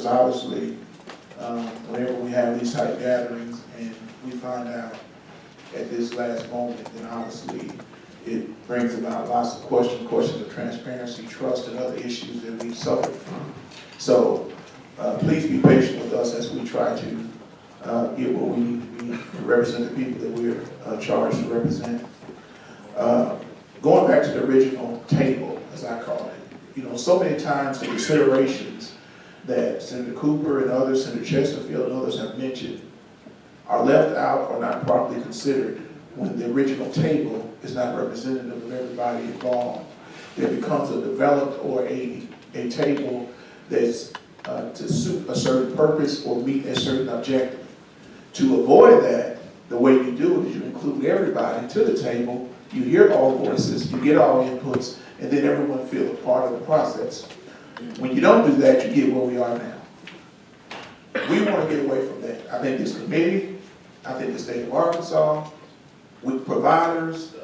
because obviously, whenever we have these type gatherings and we find out at this last moment, then obviously it brings about lots of questions of transparency, trust, and other issues that we've suffered from. So please be patient with us as we try to get what we need to be to represent the people that we're charged to represent. Going back to the original table, as I call it, so many times the considerations that Senator Cooper and others, Senator Chesterfield and others have mentioned are left out or not properly considered when the original table is not representative of everybody involved. There becomes a developed or a table that's to suit a certain purpose or meet a certain objective. To avoid that, the way you do it is you include everybody to the table, you hear all voices, you get all inputs, and then everyone feels a part of the process. When you don't do that, you get where we are now. We want to get away from that. I think this committee, I think the state of Arkansas, with providers,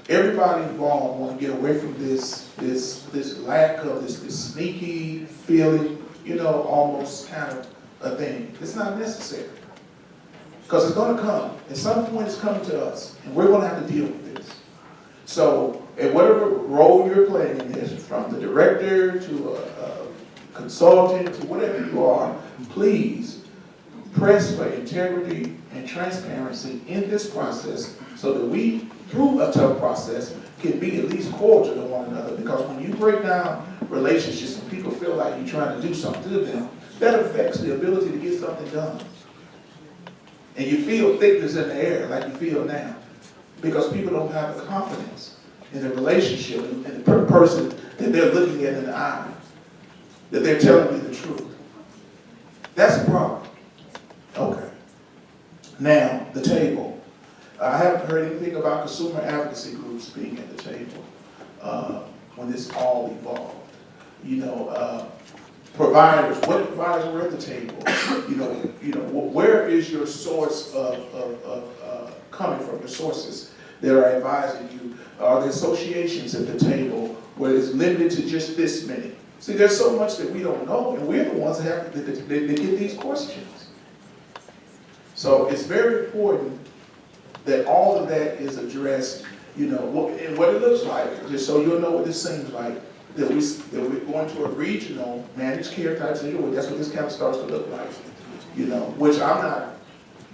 everybody involved want to get away from this lack of this sneaky feeling, almost kind of a thing. It's not necessary. Because it's going to come. At some point it's coming to us, and we're going to have to deal with this. So, at whatever role you're playing in this, from the director to a consultant to whatever you are, please press for integrity and transparency in this process so that we, through a tough process, can be at least cordial to one another. Because when you break down relationships and people feel like you're trying to do something to them, that affects the ability to get something done. And you feel thickness in the air like you feel now because people don't have the confidence in the relationship and the person that they're looking at in the eye, that they're telling you the truth. That's a problem. Okay. Now, the table. I haven't heard anything about consumer advocacy groups being at the table when this all evolved. Providers, what providers were at the table? Where is your source of coming from, your sources that are advising you? Are there associations at the table where it's limited to just this many? See, there's so much that we don't know, and we're the ones that get these questions. So it's very important that all of that is addressed, and what it looks like, just so you'll know what this seems like. That we're going to a regional managed care type situation. That's what this kind of starts to look like, which I'm not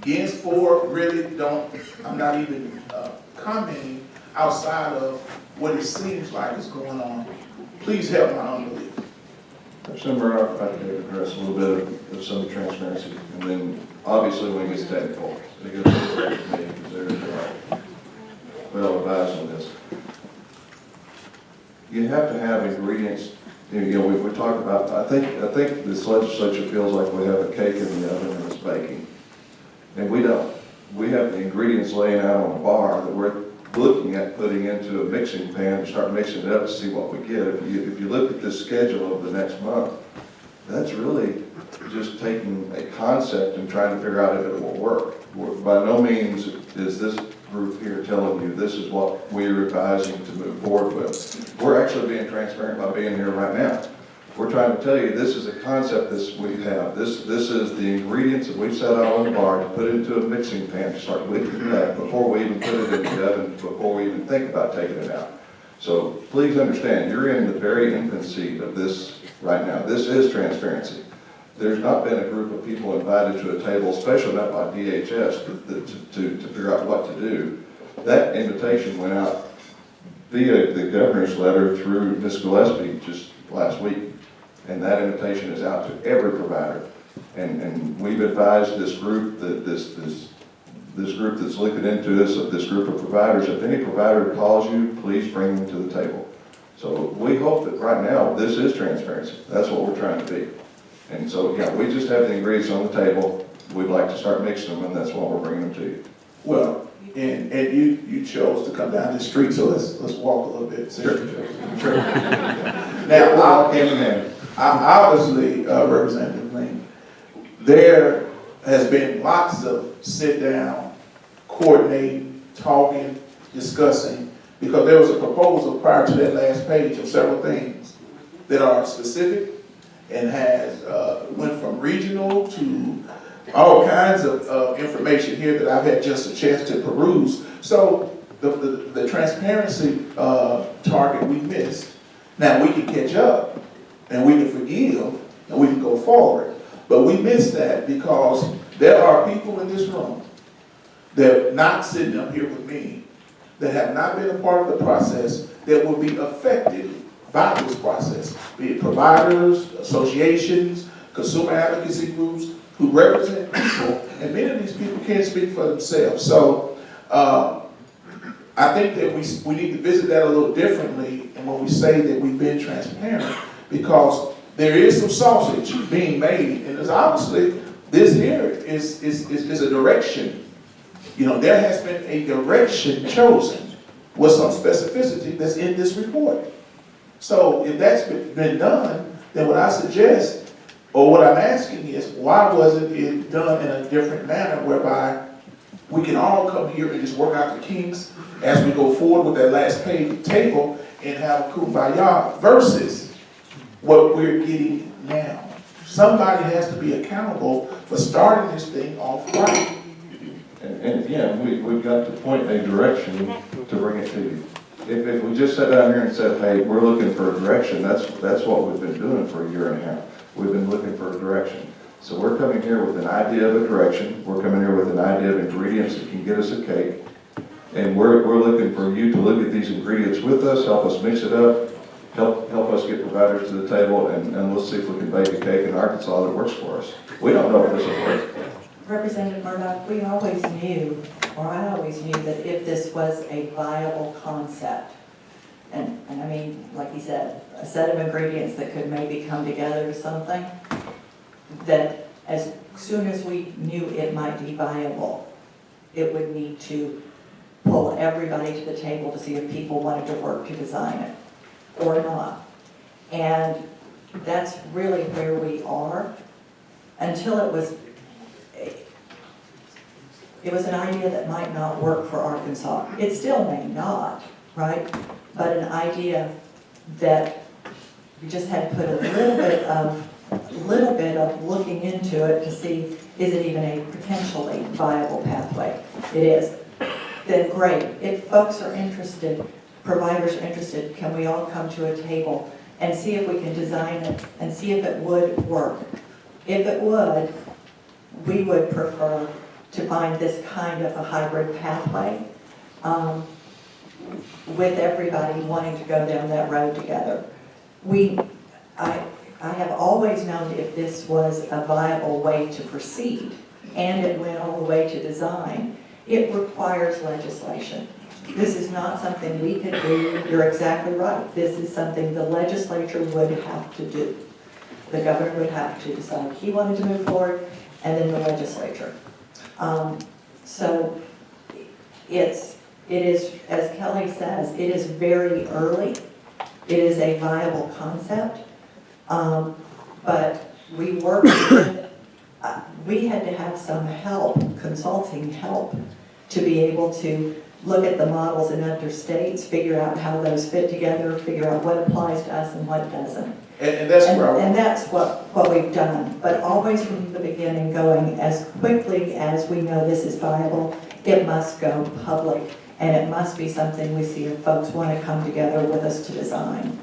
against for, really don't, I'm not even commenting outside of what it seems like is going on. Please help my unbelief. Representative Murdoch, if I could address a little bit of some transparency, and then obviously when it gets technical, it goes to the committee because they're well advised on this. You have to have ingredients. We talk about. I think this legislature feels like we have a cake in the oven and it's baking, and we don't. We have the ingredients laying out on a bar that we're looking at putting into a mixing pan and start mixing it up to see what we get. If you look at this schedule of the next month, that's really just taking a concept and trying to figure out if it will work. By no means is this group here telling you this is what we're advising to move forward with. We're actually being transparent by being here right now. We're trying to tell you this is a concept we have. This is the ingredients that we've set out on the bar to put into a mixing pan to start whipping it up before we even put it in the oven, before we even think about taking it out. So please understand, you're in the very infancy of this right now. This is transparency. There's not been a group of people invited to a table, especially not by DHS, to figure out what to do. That invitation went out via the governor's letter through Ms. Gillespie just last week. And that invitation is out to every provider. And we've advised this group, that this group that's looking into this group of providers, if any provider calls you, please bring them to the table. So we hope that right now this is transparency. That's what we're trying to be. And so, yeah, we just have the ingredients on the table. We'd like to start mixing them, and that's why we're bringing them to you. Well, and you chose to come down the street, so let's walk a little bit. Sure. Now, obviously, Representative Lane, there has been lots of sit-down, coordinating, talking, discussing, because there was a proposal prior to that last page of several things that are specific and has, went from regional to all kinds of information here that I've had just a chance to peruse. So the transparency target we missed. Now we can catch up and we can forgive and we can go forward. But we missed that because there are people in this room that are not sitting up here with me that have not been a part of the process that will be affected by this process, be it providers, associations, consumer advocacy groups who represent people, and many of these people can't speak for themselves. So I think that we need to visit that a little differently, and when we say that we've been transparent, because there is some sausage being made, and it's obviously this here is a direction. You know, there has been a direction chosen with some specificity that's in this report. So if that's been done, then what I suggest, or what I'm asking is, why wasn't it done in a different manner whereby we can all come here and just work out the kinks as we go forward with that last page table and have a kumbaya versus what we're getting now. Somebody has to be accountable for starting this thing off right. And again, we've got to point a direction to bring it to you. If we just sat down here and said, hey, we're looking for a direction, that's what we've been doing for a year and a half. We've been looking for a direction. So we're coming here with an idea of a direction. We're coming here with an idea of ingredients that can get us a cake. And we're looking for you to look at these ingredients with us, help us mix it up, help us get providers to the table, and let's see if we can bake a cake in Arkansas that works for us. We don't know if this will work. Representative Murdoch, we always knew, or I always knew, that if this was a viable concept, and I mean, like he said, a set of ingredients that could maybe come together to something, that as soon as we knew it might be viable, it would need to pull everybody to the table to see if people wanted to work to design it or not. And that's really where we are. Until it was an idea that might not work for Arkansas. It still may not, right? But an idea that we just had to put a little bit of looking into it to see, is it even a potentially viable pathway? It is. Then great. If folks are interested, providers are interested, can we all come to a table and see if we can design it and see if it would work? If it would, we would prefer to find this kind of a hybrid pathway with everybody wanting to go down that road together. I have always known if this was a viable way to proceed and it went all the way to design, it requires legislation. This is not something we could do. You're exactly right. This is something the legislature would have to do. The governor would have to decide he wanted to move forward, and then the legislature. So it is, as Kelly says, it is very early. It is a viable concept, but we worked with, we had to have some help, consulting help, to be able to look at the models in other states, figure out how those fit together, figure out what applies to us and what doesn't. And that's where And that's what we've done, but always from the beginning going as quickly as we know this is viable, it must go public, and it must be something we see if folks want to come together with us to design.